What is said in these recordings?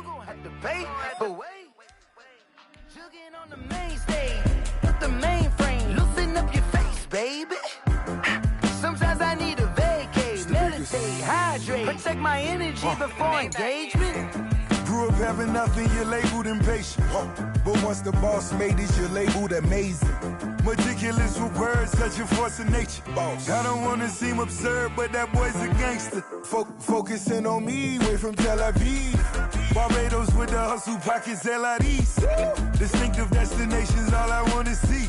You gon' have to pay, but wait. Jugging on the main stage, put the mainframe, loosen up your face, baby. Sometimes I need a vacate, meditate, hydrate, protect my energy before engagement. Grew up having nothing, you're labeled impatient. But once the boss made it, you're labeled amazing. Meticulous with words, such a force of nature. I don't wanna seem absurd, but that boy's a gangster. Focusing on me, way from Tel Aviv. Barbados with the hustle pockets, LIDs. Distinctive destinations, all I wanna see.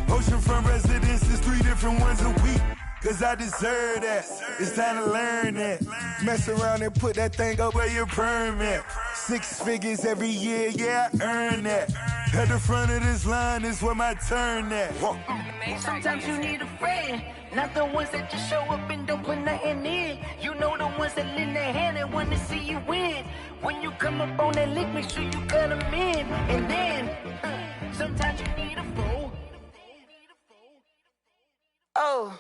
Oceanfront residences, 3 different ones a week. Cause I deserve that, it's time to learn that. Mess around and put that thing up where your permit. 6 figures every year, yeah, I earn that. At the front of this line is where my turn at. Sometimes you need a friend, not the ones that just show up and don't put nothing in. You know the ones that lend their hand and wanna see you win. When you come up on that lick, make sure you cut them in. And then, sometimes you need a fool. Oh.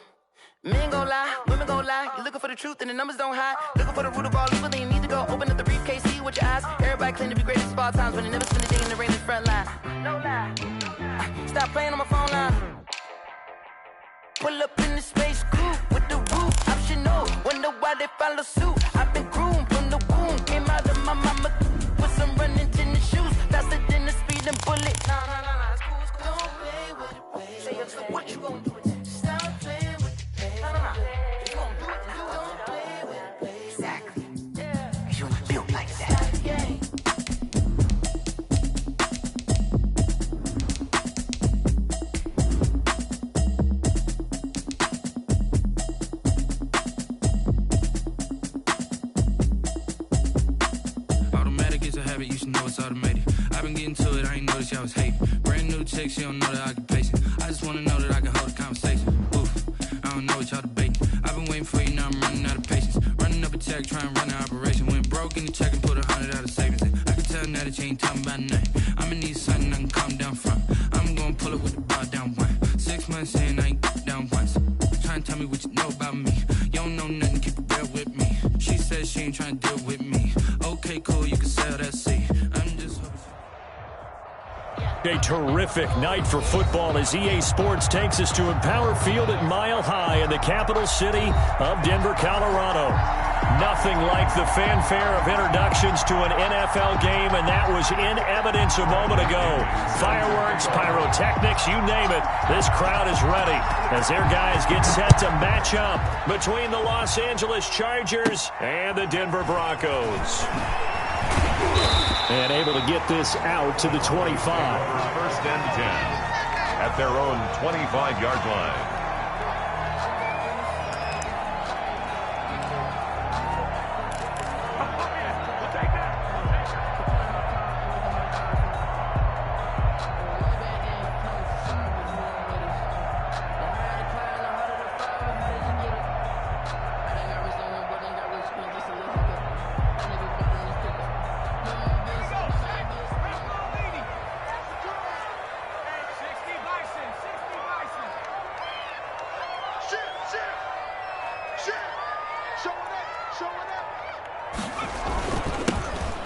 Men gon' lie, women gon' lie. You're looking for the truth and the numbers don't hide. Looking for the root of all evil, then you need to go open up the briefcase, see with your eyes. Everybody claim to be greatest of all times, but they never spend a day in the rain in the front line. No lie. Stop playing on my phone line. Pull up in the space coupe with the roof optional. Wonder why they follow suit. I've been groomed from the womb. Came out of my mama with some running tennis shoes. Faster than the speeding bullet. Nah, it's cool, it's cool. Don't play with it, baby. Say so what you gon' do? You should know it's automated. I've been getting to it, I ain't noticed y'all was hating. Brand new chick, she don't know the occupation. I just wanna know that I can hold a conversation. Oof, I don't know what y'all debating. I've been waiting for you, now I'm running out of patience. Running up a check, trying to run an operation. Went broke in the check and put 100 out of savings in. I can tell now that you ain't talking about nothing. I'ma need something I can calm down from. I'm gonna pull it with the bar down one. 6 months in, I ain't down once. Trying to tell me what you know about me. You don't know nothing, keep it real with me. She says she ain't trying to deal with me. Okay, cool, you can sell that seat. I'm just a terrific night for football as EA Sports takes us to Empower Field at Mile High in the capital city of Denver, Colorado. Nothing like the fanfare of introductions to an NFL game, and that was in evidence a moment ago. Fireworks, pyrotechnics, you name it. This crowd is ready as their guys get set to match up between the Los Angeles Chargers and the Denver Broncos. And able to get this out to the 25. First and 10 at their own 25-yard line.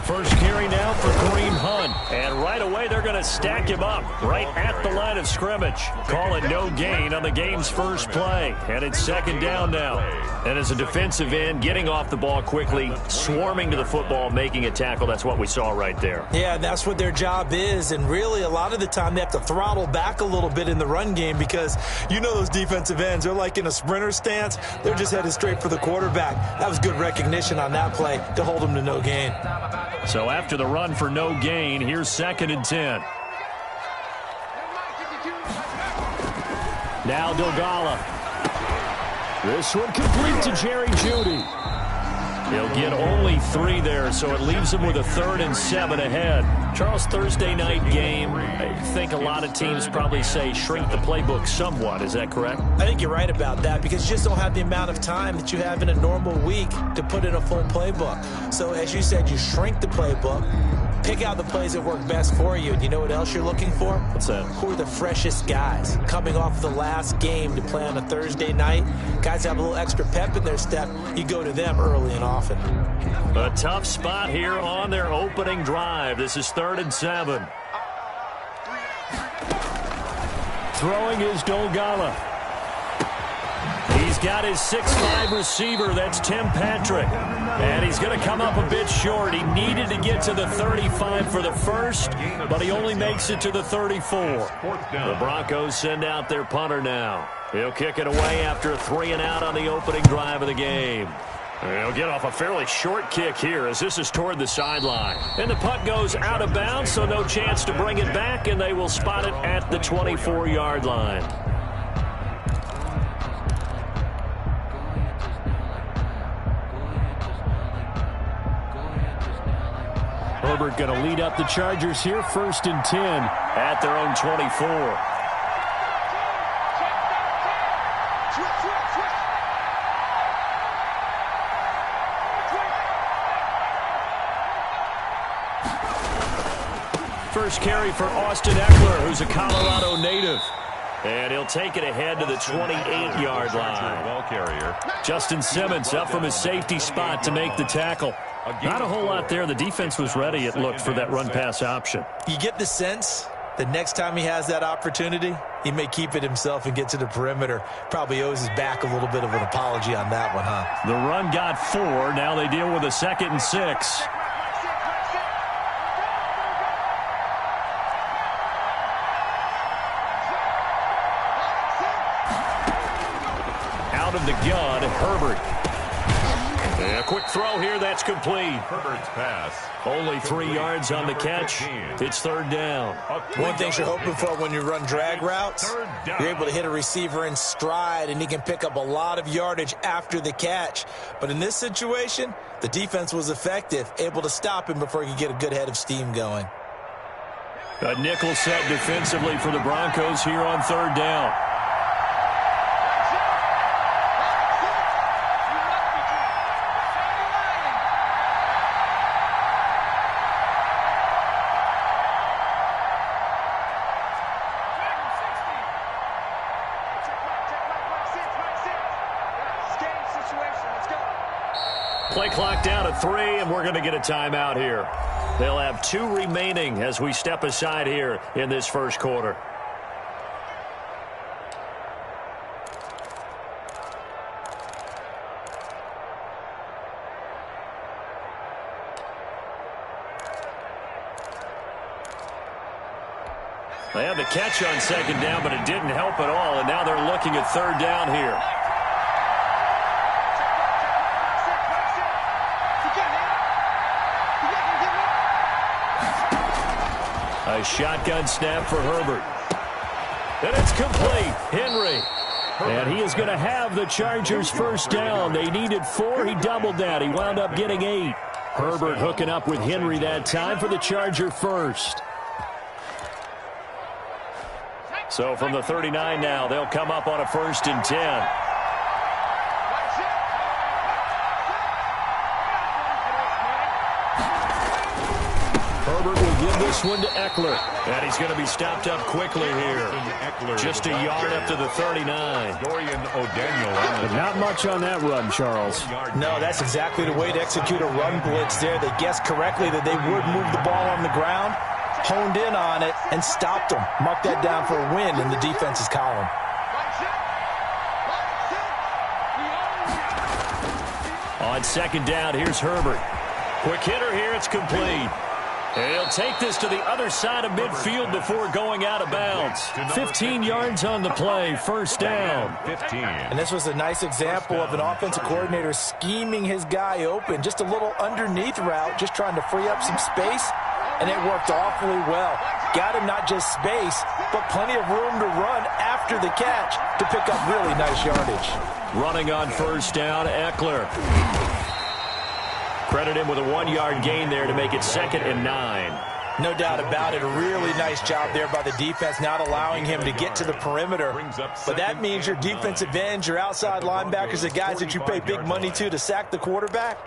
First carry now for Kareem Hunt. And right away, they're going to stack him up right at the line of scrimmage. Call it no gain on the game's first play. And it's second down now. And as a defensive end, getting off the ball quickly, swarming to the football, making a tackle, that's what we saw right there. Yeah, that's what their job is. And really, a lot of the time, they have to throttle back a little bit in the run game because you know those defensive ends, they're like in a sprinter stance. They're just headed straight for the quarterback. That was good recognition on that play to hold them to no gain. So after the run for no gain, here's second and 10. Now Dogala. This one complete to Jerry Jeudy. He'll get only 3 there, so it leaves him with a 3rd and 7 ahead. Charles, Thursday night game, I think a lot of teams probably say shrink the playbook somewhat. Is that correct? I think you're right about that because you just don't have the amount of time that you have in a normal week to put in a full playbook. So as you said, you shrink the playbook. Pick out the plays that work best for you. And you know what else you're looking for? What's that? Who are the freshest guys? Coming off the last game to play on a Thursday night, guys have a little extra pep in their step. You go to them early and often. A tough spot here on their opening drive. This is 3rd and 7. Throwing is Dolgala. He's got his 6'5 receiver. That's Tim Patrick. And he's going to come up a bit short. He needed to get to the 35 for the first, but he only makes it to the 34. The Broncos send out their punter now. He'll kick it away after a 3-and-out on the opening drive of the game. He'll get off a fairly short kick here as this is toward the sideline. And the punt goes out of bounds, so no chance to bring it back, and they will spot it at the 24-yard line. Herbert going to lead up the Chargers here, 1st and 10 at their own 24. First carry for Austin Eckler, who's a Colorado native. And he'll take it ahead to the 28-yard line. Justin Simmons up from his safety spot to make the tackle. Not a whole lot there. The defense was ready, it looked, for that run-pass option. You get the sense that next time he has that opportunity, he may keep it himself and get to the perimeter. Probably owes his back a little bit of an apology on that one, huh? The run got 4. Now they deal with a 2nd and 6. Out of the gun, Herbert. And a quick throw here, that's complete. Herbert's pass. Only 3 yards on the catch. It's 3rd down. One thing you're hoping for when you run drag routes, you're able to hit a receiver in stride, and he can pick up a lot of yardage after the catch. But in this situation, the defense was effective, able to stop him before he could get a good head of steam going. A nickel set defensively for the Broncos here on 3rd down. Play clock down to 3, and we're going to get a timeout here. They'll have 2 remaining as we step aside here in this first quarter. They had the catch on 2nd down, but it didn't help at all, and now they're looking at 3rd down here. A shotgun snap for Herbert. And it's complete. Henry. And he is going to have the Chargers' first down. They needed 4. He doubled that. He wound up getting 8. Herbert hooking up with Henry that time for the Charger first. So from the 39 now, they'll come up on a 1st and 10. Herbert will give this one to Eckler. And he's going to be stopped up quickly here. Just a yard up to the 39. But not much on that run, Charles. No, that's exactly the way to execute a run blitz there. They guessed correctly that they would move the ball on the ground, honed in on it, and stopped them. Mark that down for a win in the defense's column. On 2nd down, here's Herbert. Quick hitter here, it's complete. And he'll take this to the other side of midfield before going out of bounds. 15 yards on the play, 1st down. 15. And this was a nice example of an offensive coordinator scheming his guy open. Just a little underneath route, just trying to free up some space, and it worked awfully well. Got him not just space, but plenty of room to run after the catch to pick up really nice yardage. Running on 1st down, Eckler. Credit him with a 1-yard gain there to make it 2nd and 9. No doubt about it. A really nice job there by the defense, not allowing him to get to the perimeter. But that means your defensive ends, your outside linebackers, the guys that you pay big money to sack the quarterback,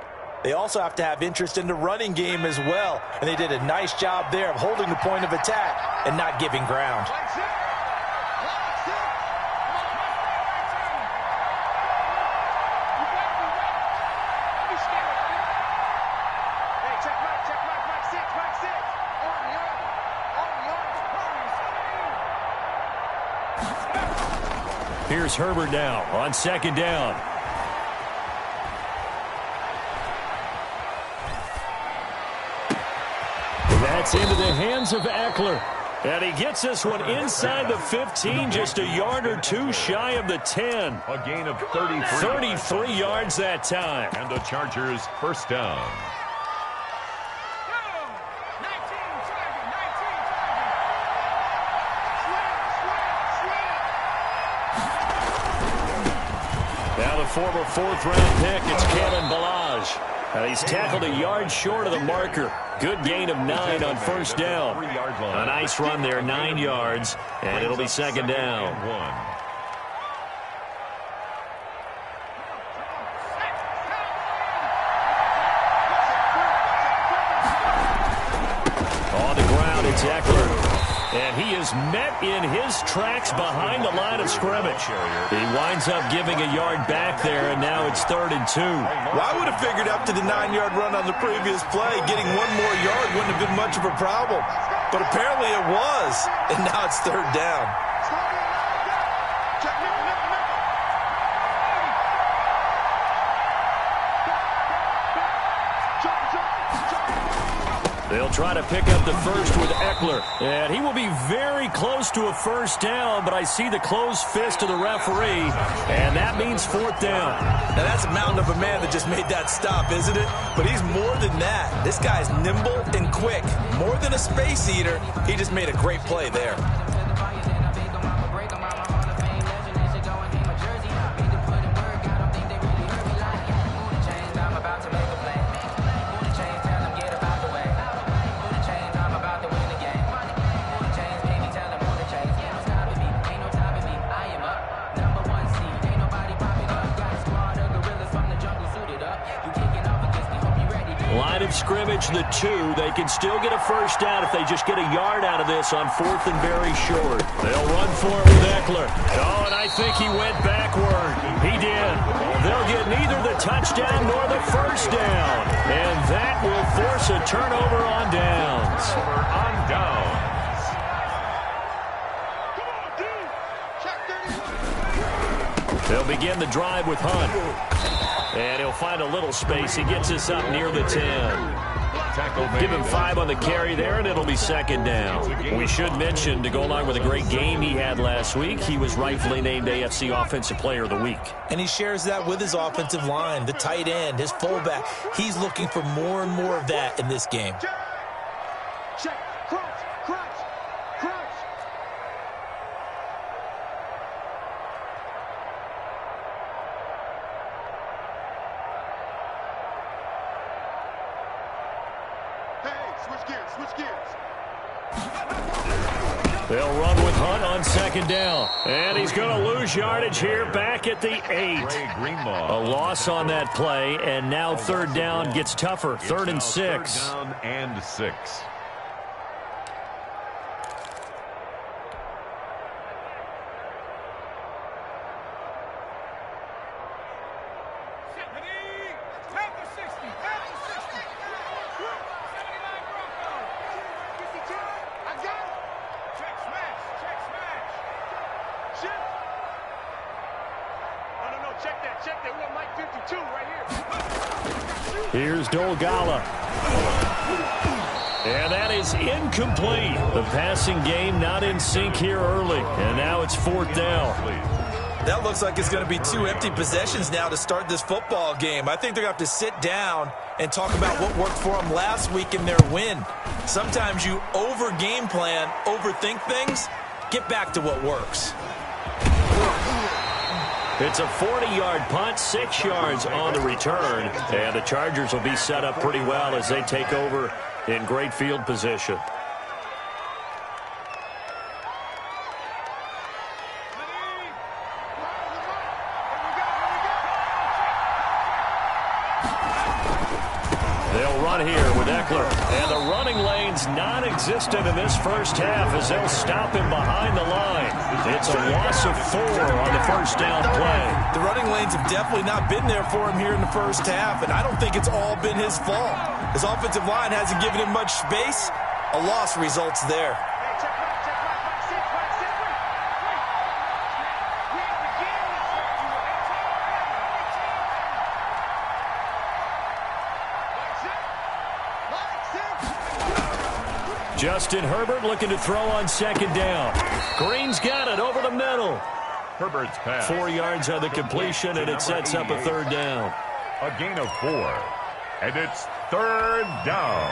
they also have to have interest in the running game as well. And they did a nice job there of holding the point of attack and not giving ground. Here's Herbert now on second down. That's into the hands of Eckler. And he gets this one inside the 15, just a yard or two shy of the 10. A gain of 33. 33 yards that time. And the Chargers first down. Now the former fourth-round pick, it's Kalen Ballage. He's tackled a yard short of the marker. Good gain of 9 on first down. A nice run there, 9 yards, and it'll be second down. On the ground, it's Eckler. And he is met in his tracks behind the line of scrimmage. He winds up giving a yard back there, and now it's 3rd and 2. Well, I would have figured after the 9-yard run on the previous play, getting one more yard wouldn't have been much of a problem. But apparently it was, and now it's 3rd down. They'll try to pick up the first with Eckler. And he will be very close to a first down, but I see the closed fist of the referee, and that means 4th down. Now, that's a mountain of a man that just made that stop, isn't it? But he's more than that. This guy's nimble and quick. More than a space eater, he just made a great play there. Line of scrimmage, the 2. They can still get a first down if they just get a yard out of this on 4th and very short. They'll run for it with Eckler. Oh, and I think he went backward. He did. They'll get neither the touchdown nor the first down. And that will force a turnover on downs. They'll begin the drive with Hunt. And he'll find a little space. He gets us up near the 10. Give him 5 on the carry there, and it'll be second down. We should mention, to go along with a great game he had last week, he was rightfully named AFC Offensive Player of the Week. And he shares that with his offensive line, the tight end, his fullback. He's looking for more and more of that in this game. Check. Crunch. Switch gears. They'll run with Hunt on second down. And he's going to lose yardage here back at the 8. A loss on that play, and now 3rd down gets tougher. 3rd and 6. 3rd down and 6. Here's Dolgala. And that is incomplete. The passing game not in sync here early. And now it's 4th down. That looks like it's going to be 2 empty possessions now to start this football game. I think they're going to have to sit down and talk about what worked for them last week in their win. Sometimes you over-game plan, overthink things. Get back to what works. It's a 40-yard punt, 6 yards on the return. And the Chargers will be set up pretty well as they take over in great field position. Lions non-existent in this first half as they'll stop him behind the line. It's a loss of 4 on the first down play. The running lanes have definitely not been there for him here in the first half, and I don't think it's all been his fault. His offensive line hasn't given him much space. A loss results there. Justin Herbert looking to throw on second down. Green's got it over the middle. Herbert's pass. 4 yards on the completion, and it sets up a third down. A gain of 4. And it's third down.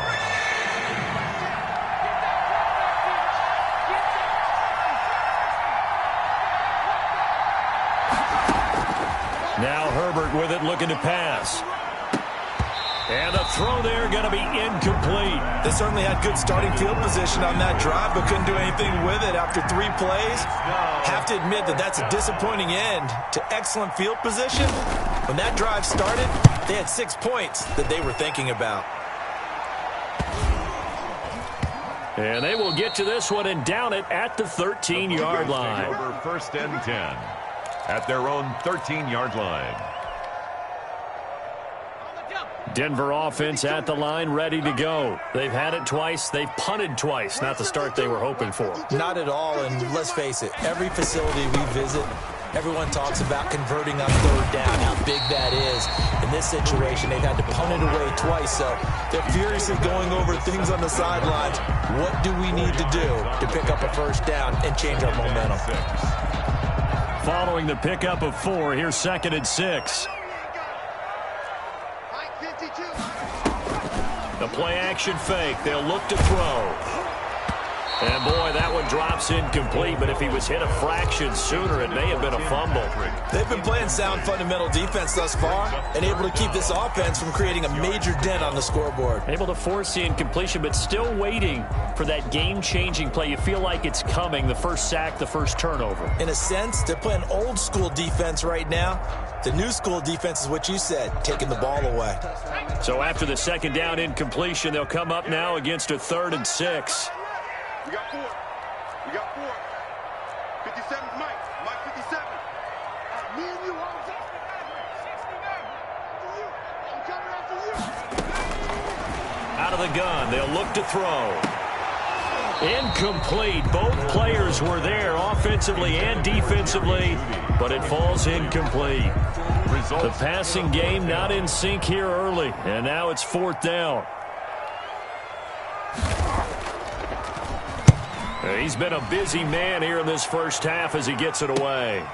Now Herbert with it, looking to pass. And the throw there going to be incomplete. They certainly had good starting field position on that drive, but couldn't do anything with it after 3 plays. Have to admit that that's a disappointing end to excellent field position. When that drive started, they had 6 points that they were thinking about. And they will get to this one and down it at the 13-yard line. Over first and 10 at their own 13-yard line. Denver offense at the line, ready to go. They've had it twice. They've punted twice. Not the start they were hoping for. Not at all, and let's face it, every facility we visit, everyone talks about converting on third down, how big that is. In this situation, they've had to punt it away twice, so they're furiously going over things on the sidelines. What do we need to do to pick up a first down and change our momentum? Following the pickup of 4, here's 2nd and 6. The play-action fake. They'll look to throw. And, boy, that one drops incomplete, but if he was hit a fraction sooner, it may have been a fumble. They've been playing sound fundamental defense thus far and able to keep this offense from creating a major dent on the scoreboard. Able to force the incompletion, but still waiting for that game-changing play. You feel like it's coming, the first sack, the first turnover. In a sense, they're playing old-school defense right now. The new-school defense is what you said, taking the ball away. So after the second down incompletion, they'll come up now against a 3rd and 6. We got 4. We got 4. 57 Mike. Mike 57. Me and you. I'm coming after you. Out of the gun, they'll look to throw. Incomplete. Both players were there offensively and defensively, but it falls incomplete. The passing game not in sync here early, and now it's 4th down. He's been a busy man here in this first half as he gets it away.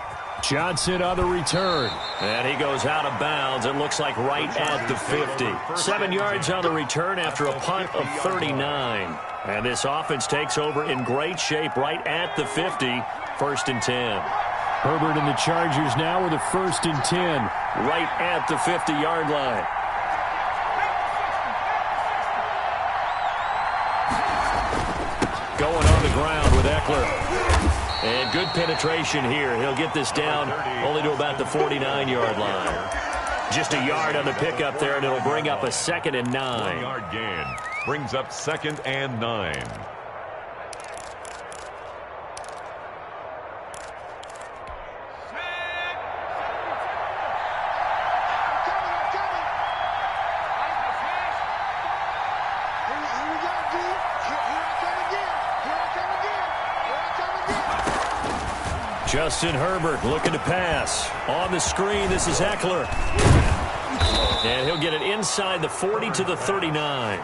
Johnson on the return. And he goes out of bounds. It looks like right at the 50. 7 yards on the return after a punt of 39. And this offense takes over in great shape right at the 50. 1st and 10. Herbert and the Chargers now with a 1st and 10. Right at the 50-yard line. Going on the ground with Eckler. And good penetration here. He'll get this down only to about the 49-yard line. Just a yard on the pickup there, and it'll bring up a 2nd and 9. 1-yard gain brings up 2nd and 9. Justin Herbert looking to pass. On the screen, this is Eckler. And he'll get it inside the 40 to the 39.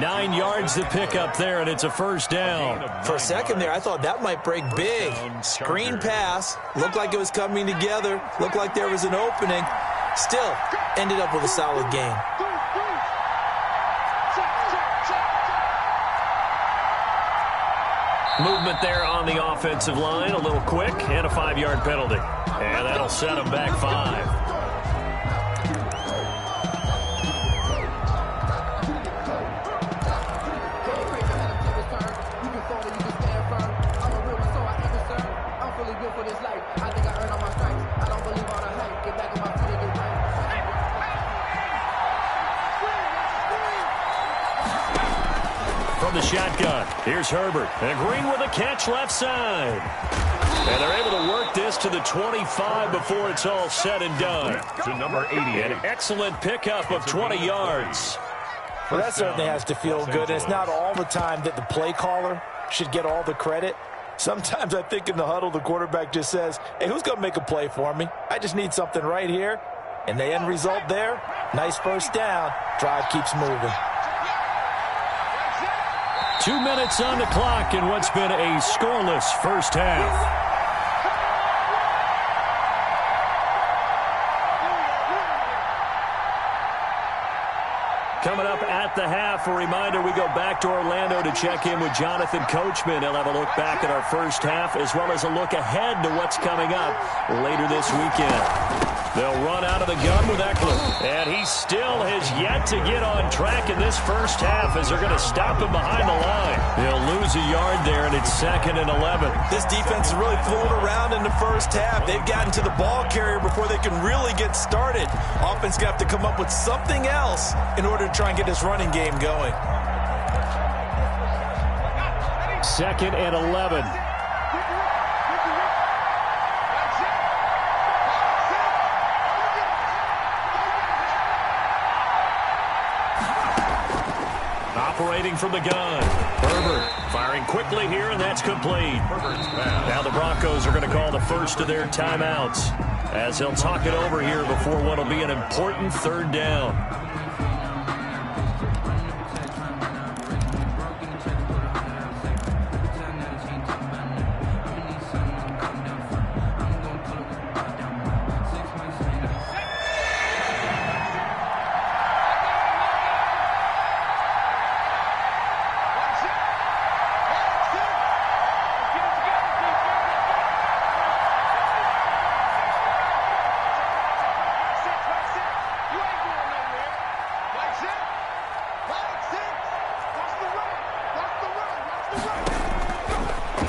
9 yards to pick up there, and it's a 1st down. For a second there, I thought that might break big. Screen pass. Looked like it was coming together. Looked like there was an opening. Still, ended up with a solid gain. Movement there on the offensive line, a little quick, and a 5-yard penalty. And that'll set them back 5. From the shotgun. Here's Herbert. And Green with a catch left side. And they're able to work this to the 25 before it's all said and done. To number 88. An excellent pickup of 20 yards. Well, that certainly has to feel good. And it's not all the time that the play caller should get all the credit. Sometimes I think in the huddle, the quarterback just says, hey, who's going to make a play for me? I just need something right here. And the end result there, nice first down. Drive keeps moving. 2 minutes on the clock in what's been a scoreless first half. Coming up at the half, a reminder, we go back to Orlando to check in with Jonathan Coachman. He'll have a look back at our first half as well as a look ahead to what's coming up later this weekend. They'll run out of the gun with Eckler. And he still has yet to get on track in this first half as they're going to stop him behind the line. He'll lose a yard there, and it's 2nd and 11. This defense is really fooling around in the first half. They've gotten to the ball carrier before they can really get started. Offense got to come up with something else in order to try and get this running game going. 2nd and 11. Operating from the gun. Herbert firing quickly here, and that's complete. Now the Broncos are going to call the first of their timeouts as they'll talk it over here before what will be an important 3rd down.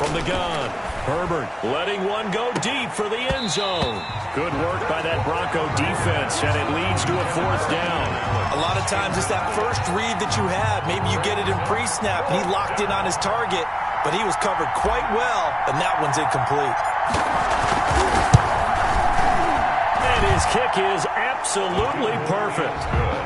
From the gun, Herbert letting one go deep for the end zone. Good work by that Bronco defense, and it leads to a 4th down. A lot of times it's that first read that you have. Maybe you get it in pre-snap, and he locked in on his target, but he was covered quite well, and that one's incomplete. And his kick is absolutely perfect.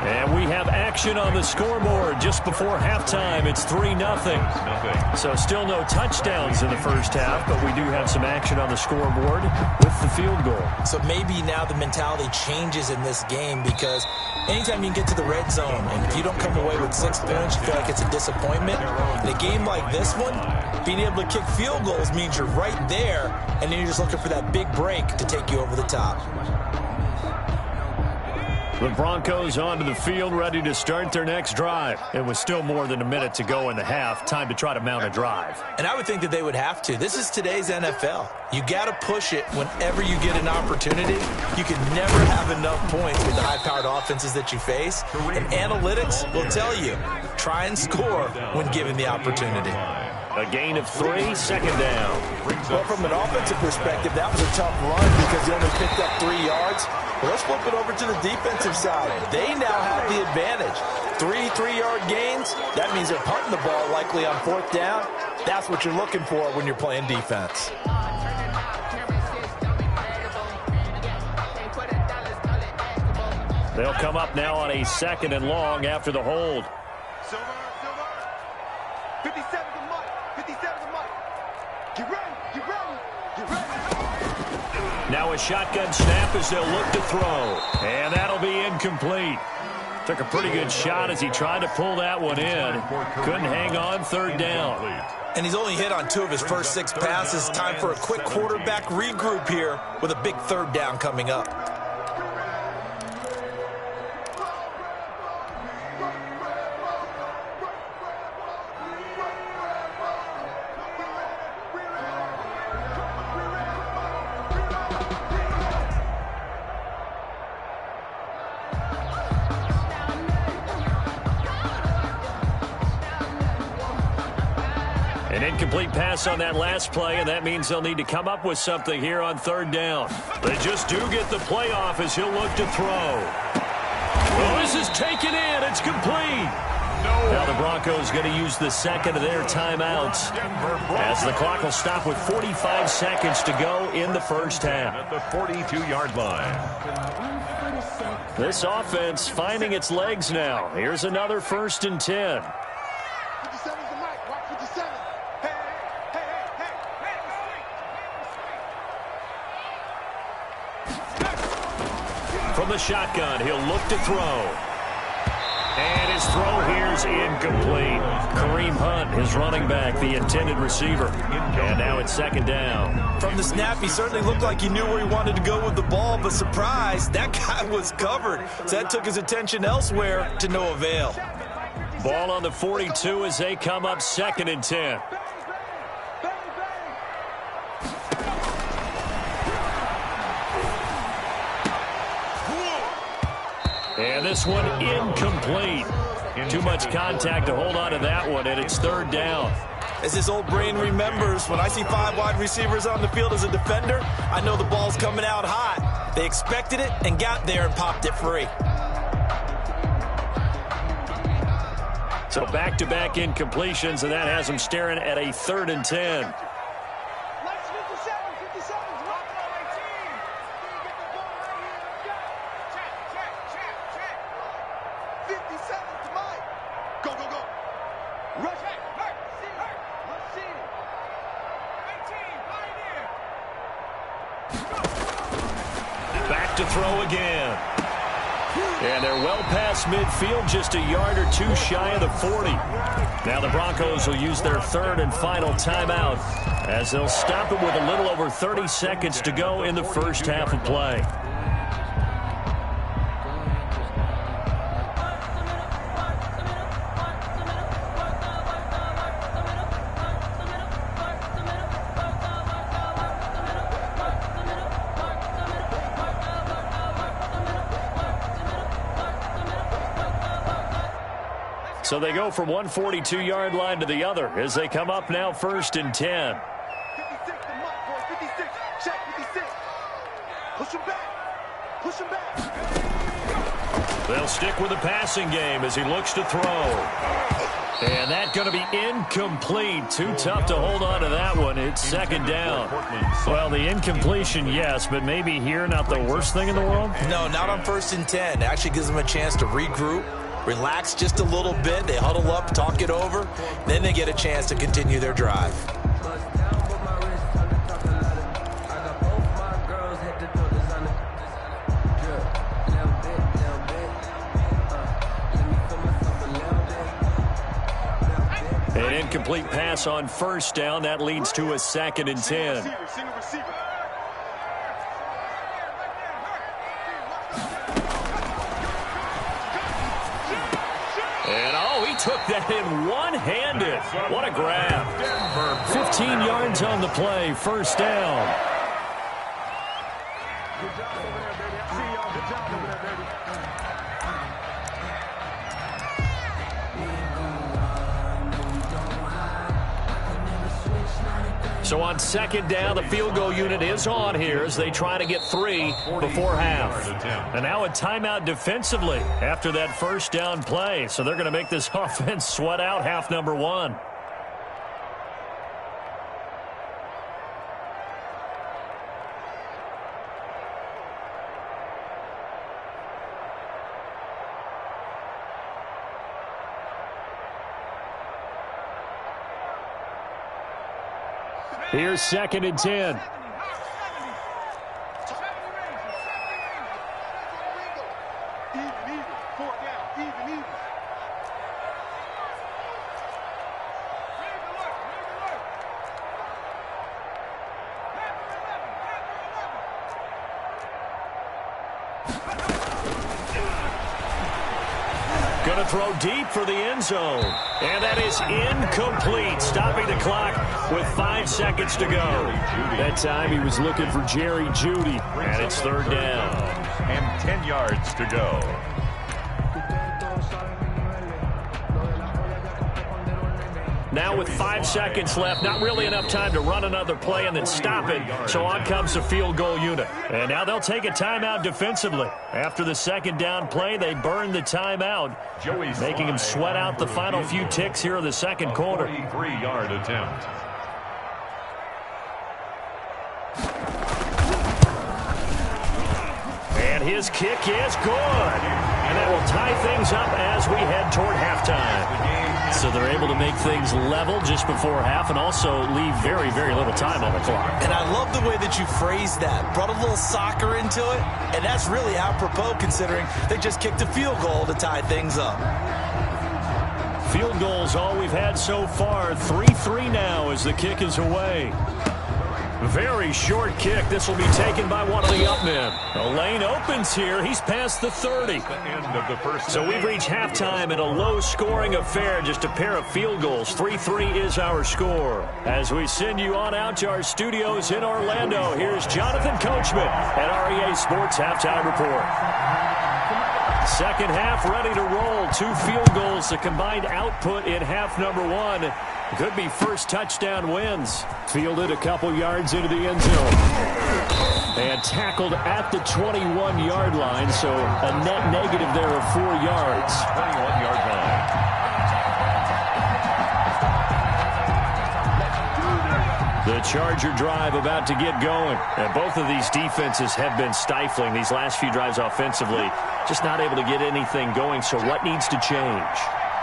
And we have action on the scoreboard just before halftime. It's 3-0. So still no touchdowns in the first half, but we do have some action on the scoreboard with the field goal. So maybe now the mentality changes in this game because anytime you can get to the red zone, and if you don't come away with 6 points, you feel like it's a disappointment. In a game like this one, being able to kick field goals means you're right there, and then you're just looking for that big break to take you over the top. The Broncos onto the field, ready to start their next drive. And with still more than a minute to go in the half, time to try to mount a drive. And I would think that they would have to. This is today's NFL. You got to push it whenever you get an opportunity. You can never have enough points with the high-powered offenses that you face. And analytics will tell you, try and score when given the opportunity. A gain of 3, 2nd down. Well, from an offensive perspective, that was a tough run because they only picked up 3 yards. Well, let's flip it over to the defensive side. They now have the advantage. 3 3-yard gains, that means they're punting the ball likely on 4th down. That's what you're looking for when you're playing defense. They'll come up now on a 2nd and long after the hold. Silver. 57 to Mike. 57 to Mike. Get ready. Now a shotgun snap as they'll look to throw. And that'll be incomplete. Took a pretty good shot as he tried to pull that one in. Couldn't hang on, 3rd down. And he's only hit on 2 of his first 6 passes. Time for a quick quarterback regroup here with a big 3rd down coming up. An incomplete pass on that last play, and that means they'll need to come up with something here on 3rd down. They just do get the playoff as he'll look to throw. Well, this is taken in. It's complete. Now the Broncos going to use the second of their timeouts as the clock will stop with 45 seconds to go in the first half. At the 42-yard line. This offense finding its legs now. Here's another 1st and 10. 57's the mic. Watch 57. Hey, hey, hey, hey. From the shotgun, he'll look to throw. And his throw here's incomplete. Kareem Hunt, his running back, the intended receiver. And now it's 2nd down. From the snap, he certainly looked like he knew where he wanted to go with the ball, but surprise, that guy was covered. So that took his attention elsewhere to no avail. Ball on the 42 as they come up 2nd and 10. And this one incomplete. Too much contact to hold on to that one, and it's 3rd down. As his old brain remembers, when I see 5 wide receivers on the field as a defender, I know the ball's coming out hot. They expected it and got there and popped it free. So back-to-back incompletions, and that has them staring at a 3rd and 10. To throw again. And they're well past midfield, just a yard or 2 shy of the 40. Now the Broncos will use their 3rd and final timeout as they'll stop it with a little over 30 seconds to go in the first half of play. So they go from one 42-yard line to the other as they come up now 1st and 10. 56, the mark, boys. 56. Check 56. Push him back. Push him back. They'll stick with the passing game as he looks to throw. And that's going to be incomplete. Too tough to hold on to that one. It's 2nd down. Well, the incompletion, yes, but maybe here not the worst thing in the world? No, not on 1st and 10. It actually gives them a chance to regroup, relax just a little bit. They huddle up, talk it over. Then they get a chance to continue their drive. An incomplete pass on 1st down. That leads to a 2nd and 10. Took that in one-handed. What a grab. 15 yards on the play. 1st down. Good job over there, baby. I see y'all. Good job over there, baby. So on 2nd down, the field goal unit is on here as they try to get 3 before half. And now a timeout defensively after that 1st down play. So they're going to make this offense sweat out half number 1. Here's 2nd and 10. Going to throw deep for the end zone. And that is incomplete, stopping the clock with 5 seconds to go. That time he was looking for Jerry Jeudy, and it's 3rd down. And 10 yards to go. Now with 5 seconds left, not really enough time to run another play and then stop it. So on comes the field goal unit. And now they'll take a timeout defensively. After the second down play, they burn the timeout, making him sweat out the final few ticks here in the second quarter. 43-yard attempt. And his kick is good. And that will tie things up as we head toward halftime. So they're able to make things level just before half and also leave very, very little time on the clock. And I love the way that you phrased that. Brought a little soccer into it, and that's really apropos considering they just kicked a field goal to tie things up. Field goals all we've had so far. 3-3 now as the kick is away. Very short kick. This will be taken by one of the up men. The lane opens here. He's past the 30. So we've reached halftime in a low-scoring affair. Just a pair of field goals. 3-3 is our score. As we send you on out to our studios in Orlando, here's Jonathan Coachman at REA Sports Halftime Report. Second half ready to roll. 2 field goals, the combined output in half number 1. Could be first touchdown wins. Fielded a couple yards into the end zone. And tackled at the 21-yard line, so a net negative there of 4 yards. 21-yard line. The Charger drive about to get going. And both of these defenses have been stifling these last few drives offensively. Just not able to get anything going, so what needs to change?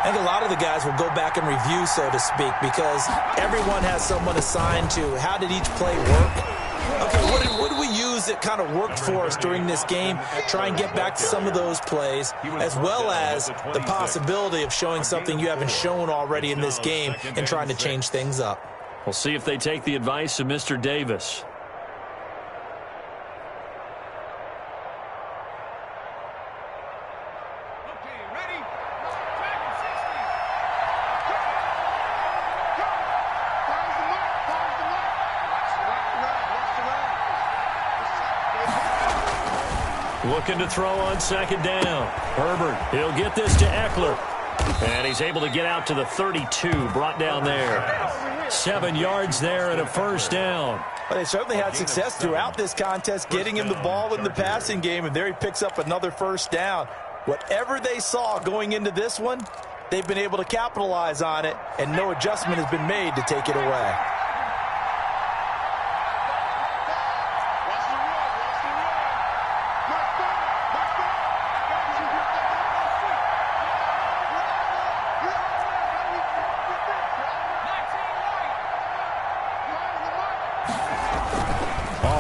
I think a lot of the guys will go back and review, so to speak, because everyone has someone assigned to how did each play work. Okay, what did we use that kind of worked for us during this game? Try and get back to some of those plays, as well as the possibility of showing something you haven't shown already in this game and trying to change things up. We'll see if they take the advice of Mr. Davis. Looking to throw on second down. Herbert, he'll get this to Eckler. And he's able to get out to the 32, brought down there. 7 yards there and a first down. Well, they certainly had success throughout this contest getting him the ball in the passing game, and there he picks up another first down. Whatever they saw going into this one, they've been able to capitalize on it, and no adjustment has been made to take it away.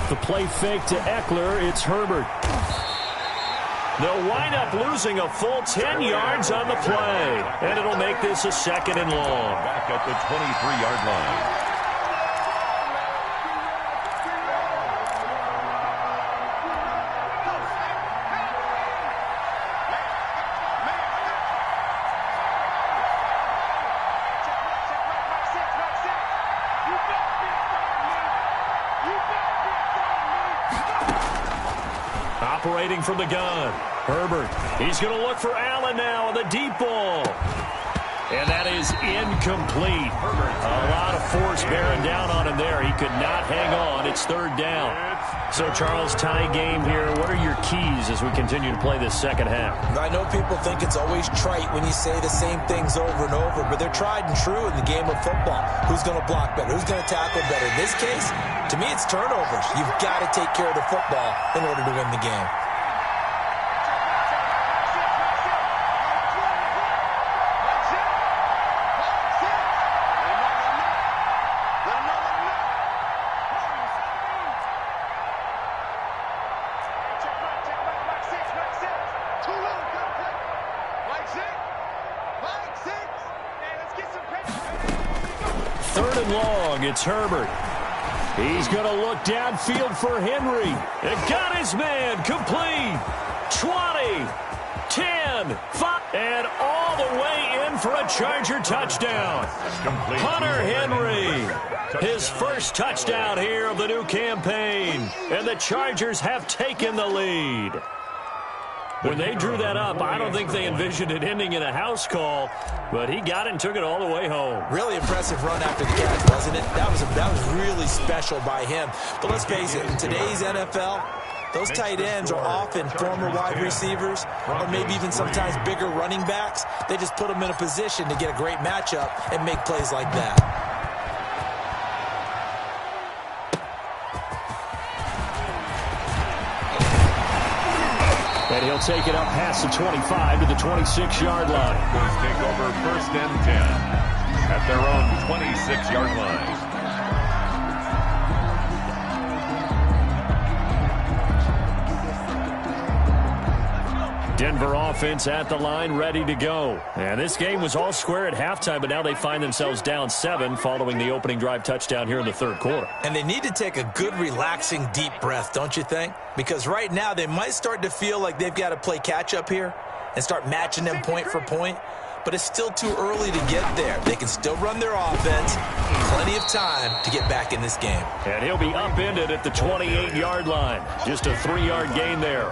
The play fake to Eckler. It's Herbert. They'll wind up losing a full 10 yards on the play. And it'll make this a second and long. Back at the 23-yard line. Operating from the gun. Herbert. He's going to look for Allen now on the deep ball. And that is incomplete. A lot of force bearing down on him there. He could not hang on. It's third down. So, Charles, tie game here. What are your keys as we continue to play this second half? I know people think it's always trite when you say the same things over and over, but they're tried and true in the game of football. Who's going to block better? Who's going to tackle better? In this case, to me, it's turnovers. You've got to take care of the football in order to win the game. It's Herbert. He's going to look downfield for Henry. It got his man complete. 20, 10, 5, and all the way in for a Charger touchdown. Hunter Henry, his first touchdown here of the new campaign. And the Chargers have taken the lead. When they drew that up, I don't think they envisioned it ending in a house call, but he got it and took it all the way home. Really impressive run after the catch, wasn't it? That was really special by him. But let's face it, in today's NFL, those tight ends are often former wide receivers or maybe even sometimes bigger running backs. They just put them in a position to get a great matchup and make plays like that. And he'll take it up past the 25 to the 26-yard line. Broncos take over 1st and 10 at their own 26-yard line. Denver offense at the line, ready to go. And this game was all square at halftime, but now they find themselves down 7 following the opening drive touchdown here in the third quarter. And they need to take a good, relaxing, deep breath, don't you think? Because right now they might start to feel like they've got to play catch-up here and start matching them point for point. But it's still too early to get there. They can still run their offense. Plenty of time to get back in this game. And he'll be upended at the 28-yard line. Just a 3-yard gain there.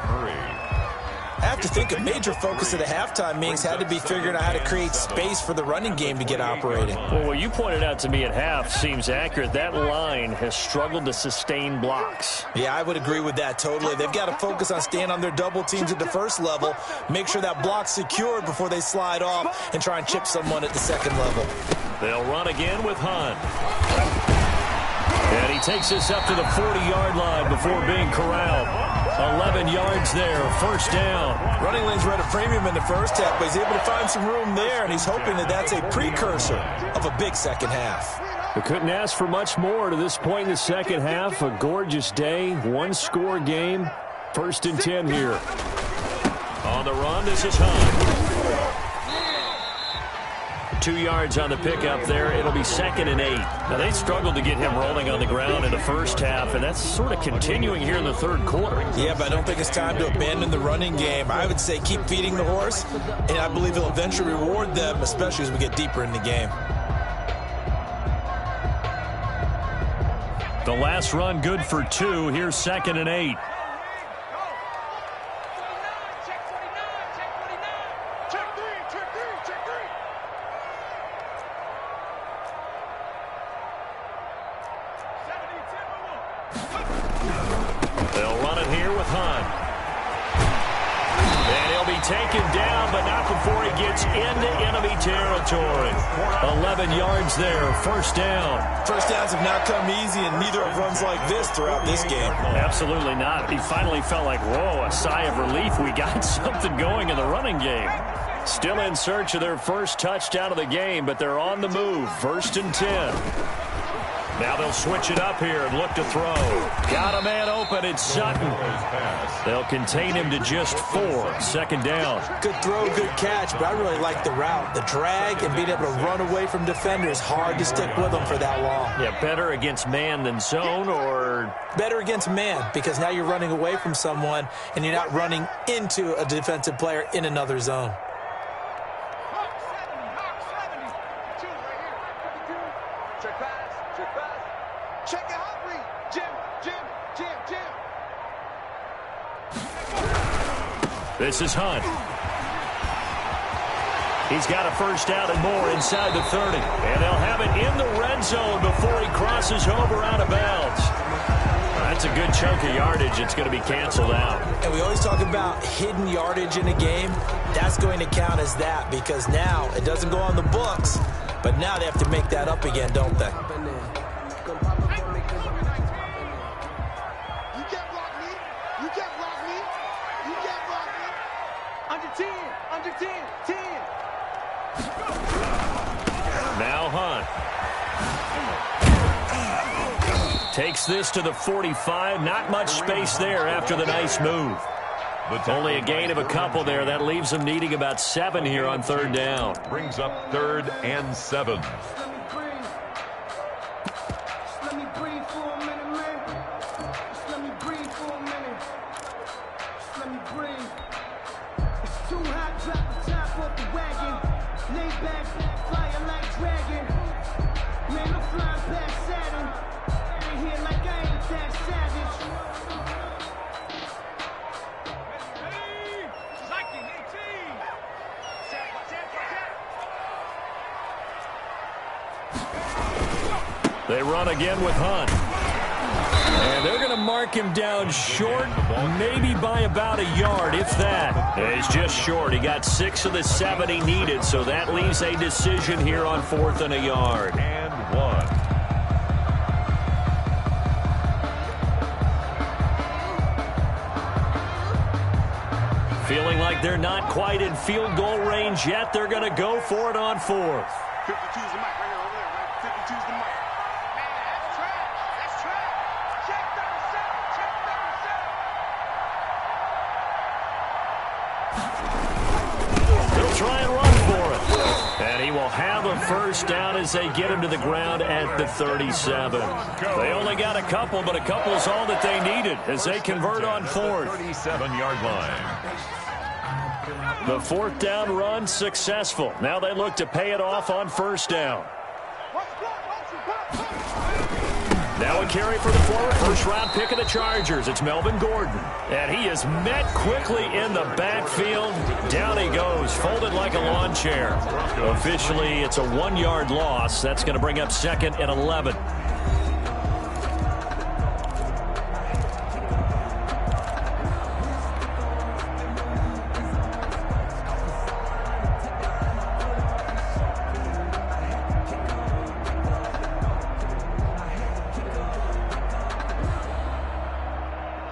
I have to think a major focus of the halftime meetings had to be figuring out how to create space for the running game to get operating. Well, what you pointed out to me at half seems accurate. That line has struggled to sustain blocks. Yeah, I would agree with that totally. They've got to focus on staying on their double teams at the first level, make sure that block's secured before they slide off and try and chip someone at the second level. They'll run again with Hunt. And he takes this up to the 40-yard line before being corralled. 11 yards there, 1st down. Running lanes were at a premium in the first half, but he's able to find some room there, and he's hoping that that's a precursor of a big second half. We couldn't ask for much more to this point in the second half. A gorgeous day, one-score game. 1st and 10 here. On the run, this is Hunt. 2 yards on the pickup there. It'll be 2nd and 8. Now, they struggled to get him rolling on the ground in the first half, and that's sort of continuing here in the third quarter. Yeah, but I don't think it's time to abandon the running game. I would say keep feeding the horse, and I believe it'll eventually reward them, especially as we get deeper in the game. The last run good for 2. Here's 2nd and 8. Taken down, but not before he gets into enemy territory. 11 yards there, 1st down. First downs have not come easy, and neither have runs like this throughout this game. Absolutely not. He finally felt like, whoa, a sigh of relief. We got something going in the running game. Still in search of their first touchdown of the game, but they're on the move. 1st and 10. Now they'll switch it up here and look to throw. Got a man open. It's Sutton. They'll contain him to just 4. 2nd down. Good throw, good catch, but I really like the route. The drag and being able to run away from defenders. Hard to stick with them for that long. Yeah, better against man than zone, or? Better against man, because now you're running away from someone and you're not running into a defensive player in another zone. This is Hunt. He's got a 1st down and more inside the 30. And they'll have it in the red zone before he crosses over out of bounds. That's a good chunk of yardage. It's going to be canceled out. And we always talk about hidden yardage in a game. That's going to count as that, because now it doesn't go on the books, but now they have to make that up again, don't they? Now Hunt takes this to the 45. Not much space there after the nice move. Only a gain of a couple there. That leaves them needing about 7 here on 3rd down. Brings up 3rd and 7. They run again with Hunt. And they're going to mark him down short, maybe by about a yard, if that. He's just short. He got 6 of the 7 he needed, so that leaves a decision here on 4th and a yard. And 1. Feeling like they're not quite in field goal range yet. They're going to go for it on 4th. 52's the mic right here over there, right? 52's the mic. Man, that's trash. That's trash. Check 37. Check 37. He'll try and run for it. And he will have a first down as they get him to the ground at the 37. They only got a couple, but a couple is all that they needed as they convert on 4th. 37-yard line. The 4th down run successful. Now they look to pay it off on 1st down. Now a carry for the forward. First-round pick of the Chargers. It's Melvin Gordon. And he is met quickly in the backfield. Down he goes, folded like a lawn chair. Officially, it's a 1-yard loss. That's going to bring up 2nd and 11.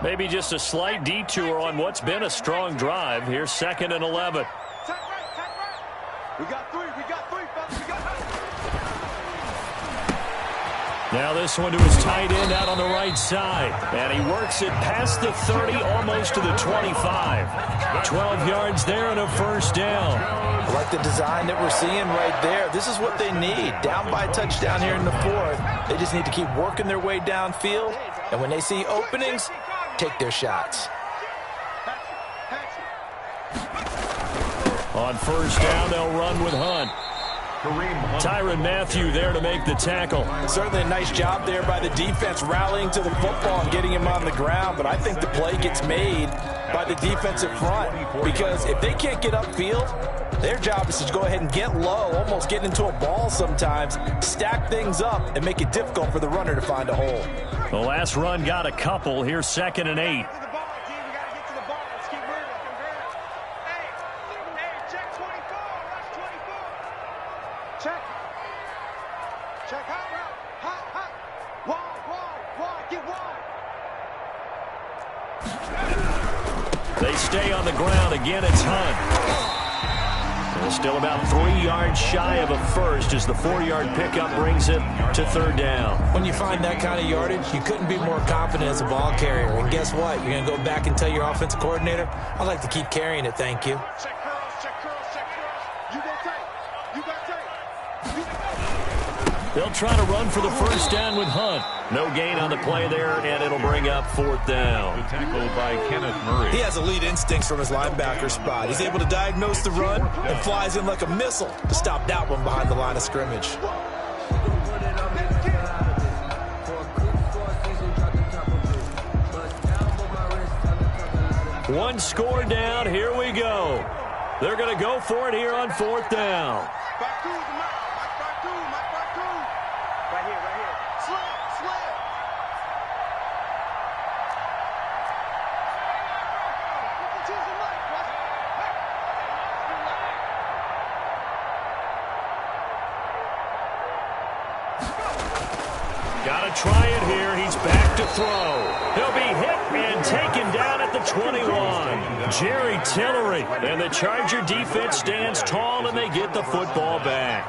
Maybe just a slight detour on what's been a strong drive. Here's 2nd and 11. Take right. We got 3, fellas. We got 3. Now this one to his tight end out on the right side. And he works it past the 30, almost to the 25. 12 yards there and a first down. I like the design that we're seeing right there. This is what they need. Down by a touchdown here in the 4th. They just need to keep working their way downfield. And when they see openings, take their shots. On first down, they'll run with Hunt. Tyrann Mathieu there to make the tackle. Certainly a nice job there by the defense rallying to the football and getting him on the ground, but I think the play gets made by the defensive front because if they can't get upfield, their job is to go ahead and get low, almost get into a ball sometimes, stack things up, and make it difficult for the runner to find a hole. The last run got a couple. Here's 2nd and 8. Check hot. Wide. Get wide. They stay on the ground. Again, it's Hunt. They're still about 3 yards shy of a first as the 4-yard pickup brings it to 3rd down. When you find that kind of yardage, you couldn't be more confident as a ball carrier. And guess what? You're going to go back and tell your offensive coordinator, I'd like to keep carrying it, thank you. Check curls. You got tape. They'll try to run for the first down with Hunt. No gain on the play there, and it'll bring up 4th down. Tackled by Kenneth Murray. He has elite instincts from his linebacker spot. He's able to diagnose the run and flies in like a missile to stop that one behind the line of scrimmage. One score down. Here we go. They're going to go for it here on 4th down. Back two. Right here. Slip. Got to try it here. He's back to throw. He'll be hit and taken down at the 21. Jerry Tillery. And the Charger defense stands tall, and they get the football back.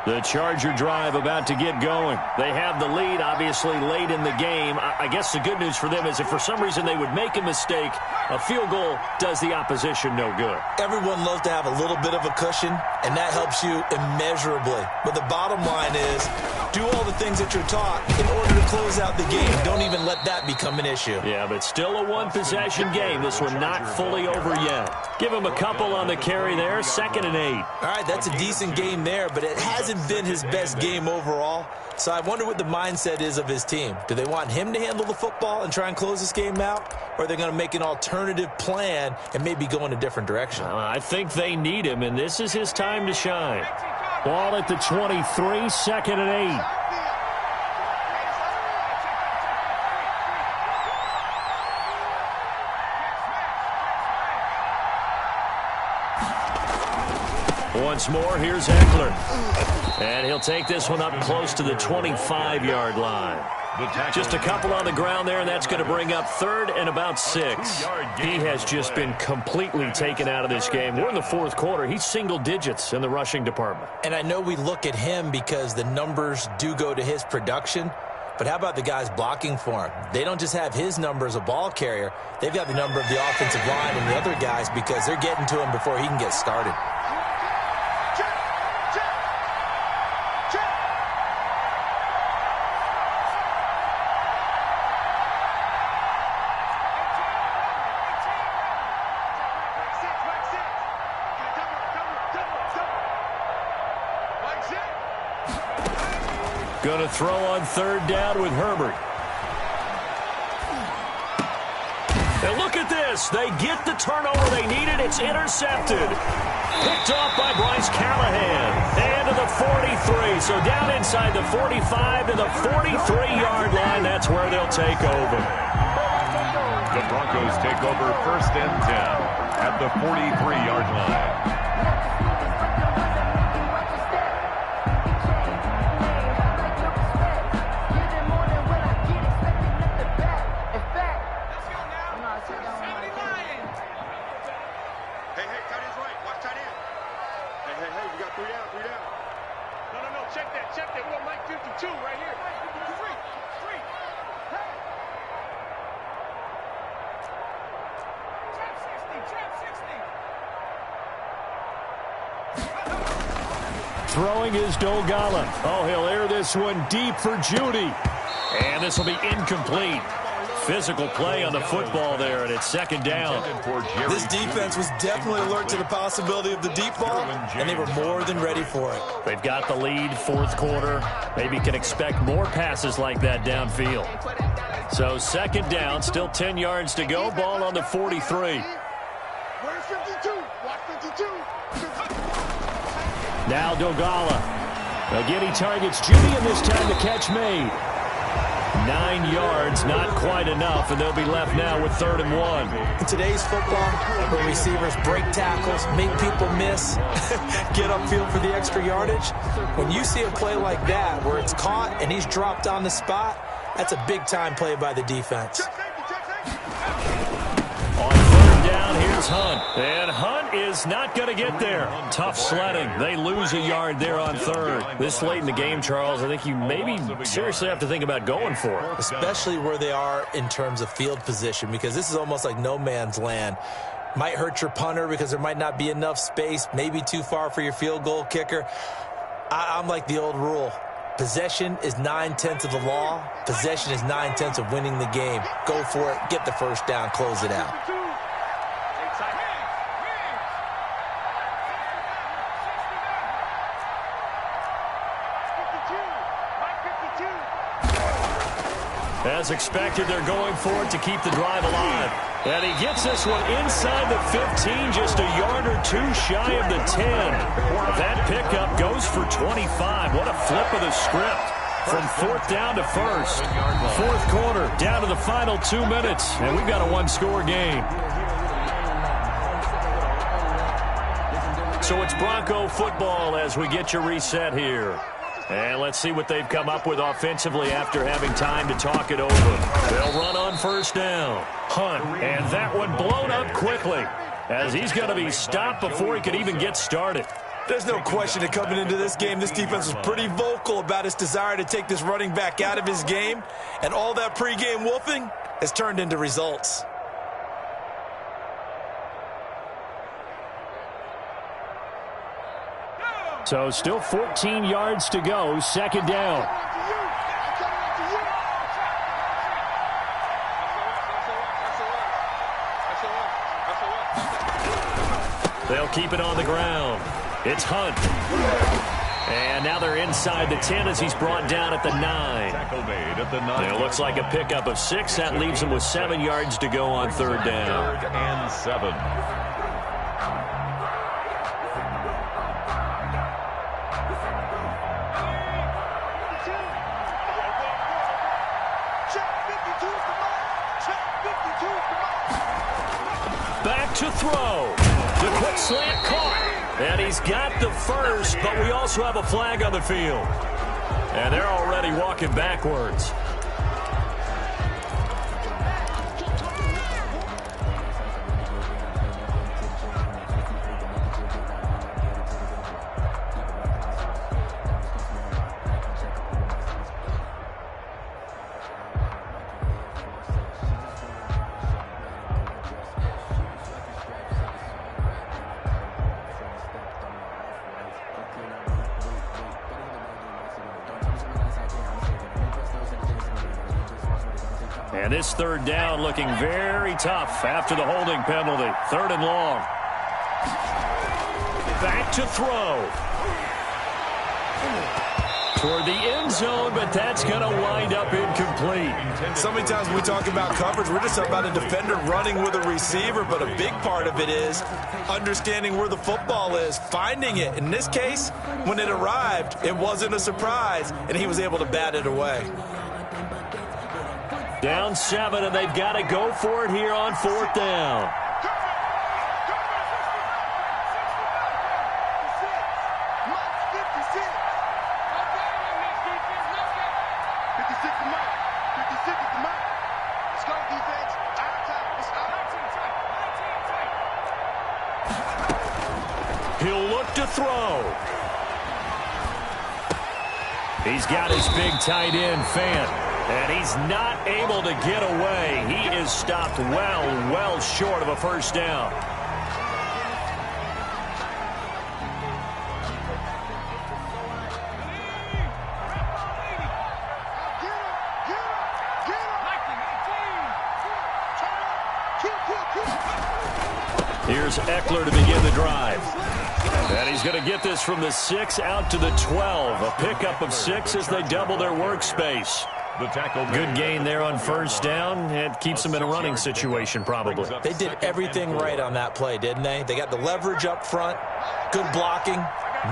The Charger drive about to get going. They have the lead, obviously, late in the game. I guess the good news for them is if for some reason they would make a mistake, a field goal does the opposition no good. Everyone loves to have a little bit of a cushion, and that helps you immeasurably. But the bottom line is, do all the things that you're taught in order to close out the game. Don't even let that become an issue. Yeah, but still a one-possession game. This one not fully over yet. Give him a couple on the carry there, 2nd and 8. All right, that's a decent game there, but it hasn't been his best game overall. So I wonder what the mindset is of his team. Do they want him to handle the football and try and close this game out? Or are they going to make an alternative plan and maybe go in a different direction? I think they need him, and this is his time to shine. Ball at the 23, second and 8. Once more, here's Eckler. And he'll take this one up close to the 25-yard line. Just a couple on the ground there, and that's going to bring up third and about 6. He has just been completely taken out of this game. We're in the fourth quarter. He's single digits in the rushing department. And I know we look at him because the numbers do go to his production, but how about the guys blocking for him? They don't just have his number as a ball carrier. They've got the number of the offensive line and the other guys because they're getting to him before he can get started. Going to throw on third down with Herbert. And look at this. They get the turnover they needed. It's intercepted. Picked off by Bryce Callahan. And to the 43. So down inside the 45 to the 43-yard line. That's where they'll take over. The Broncos take over first and 10 at the 43-yard line. Throwing is Dogala. Oh, he'll air this one deep for Judy. And this will be incomplete. Physical play on the football there, and it's second down. This defense was definitely alert to the possibility of the deep ball, and they were more than ready for it. They've got the lead, fourth quarter. Maybe can expect more passes like that downfield. So second down, still 10 yards to go. Ball on the 43. Where's 52? Watch 52. Now Dogala. Again, he targets Judy, and this time the catch made. 9 yards, not quite enough, and they'll be left now with 3rd and 1. In today's football, where receivers break tackles, make people miss, get upfield for the extra yardage, when you see a play like that where it's caught and he's dropped on the spot, that's a big-time play by the defense. On 3rd down, here's Hunt. And Hunt is not going to get there. Tough sledding. They lose a yard there on 3rd. This late in the game, Charles, I think you maybe seriously have to think about going for it. Especially where they are in terms of field position, because this is almost like no man's land. Might hurt your punter because there might not be enough space, maybe too far for your field goal kicker. I'm like the old rule. Possession is 9/10 of the law. Possession is 9/10 of winning the game. Go for it. Get the first down. Close it out. As expected, they're going for it to keep the drive alive. And he gets this one inside the 15, just a yard or two shy of the 10. That pickup goes for 25. What a flip of the script. From 4th down to 1st. 4th quarter, down to the final 2 minutes. And we've got a one-score game. So it's Bronco football as we get you reset here. And let's see what they've come up with offensively after having time to talk it over. They'll run on 1st down. Hunt, and that one blown up quickly as he's going to be stopped before he could even get started. There's no question that coming into this game, this defense was pretty vocal about its desire to take this running back out of his game, and all that pregame wolfing has turned into results. So still 14 yards to go, 2nd down. They'll keep it on the ground. It's Hunt. And now they're inside the 10 as he's brought down at the 9. Tackle made at the 9. It looks like a pickup of 6. That leaves him with 7 yards to go on 3rd down. 3rd and 7. to throw. The quick slant caught. And he's got the first, but we also have a flag on the field. And they're already walking backwards. And this third down looking very tough after the holding penalty. 3rd and long. Back to throw. Toward the end zone, but that's going to wind up incomplete. So many times when we talk about coverage, we're just about a defender running with a receiver, but a big part of it is understanding where the football is, finding it. In this case, when it arrived, it wasn't a surprise, and he was able to bat it away. Down 7, and they've got to go for it here on 4th down. He'll look to throw. He's got his big tight end, Fant. And he's not able to get away. He is stopped well short of a first down. Here's Eckler to begin the drive. And he's going to get this from the 6 out to the 12. A pickup of 6 as they double their workspace. The tackle. Good gain there on first down. It keeps them in a running situation, probably. They did everything right on that play, didn't they? They got the leverage up front, good blocking,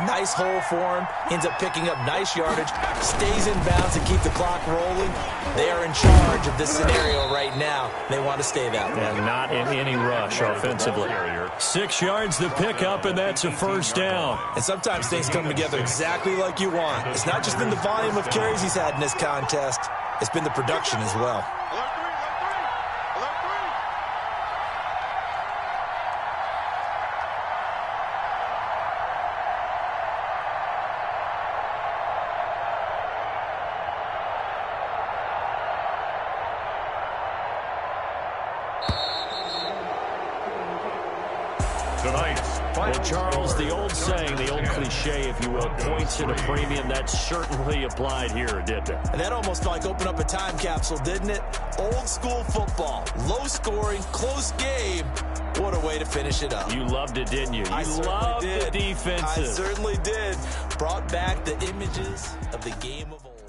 nice hole for him, ends up picking up nice yardage, stays in bounds and keep the clock rolling. They are in charge of this scenario right now. They want to stay that way. And not in any rush offensively. 6 yards the pickup, and that's a first down. And sometimes things come together exactly like you want. It's not just been the volume of carries he's had in this contest. It's been the production as well. Well, Charles, the old saying, the old cliche, if you will, points at a premium, that certainly applied here, didn't it? And that almost like opened up a time capsule, didn't it? Old school football, low scoring, close game. What a way to finish it up. You loved it, didn't you? You loved the defensive. I certainly did. Brought back the images of the game of old.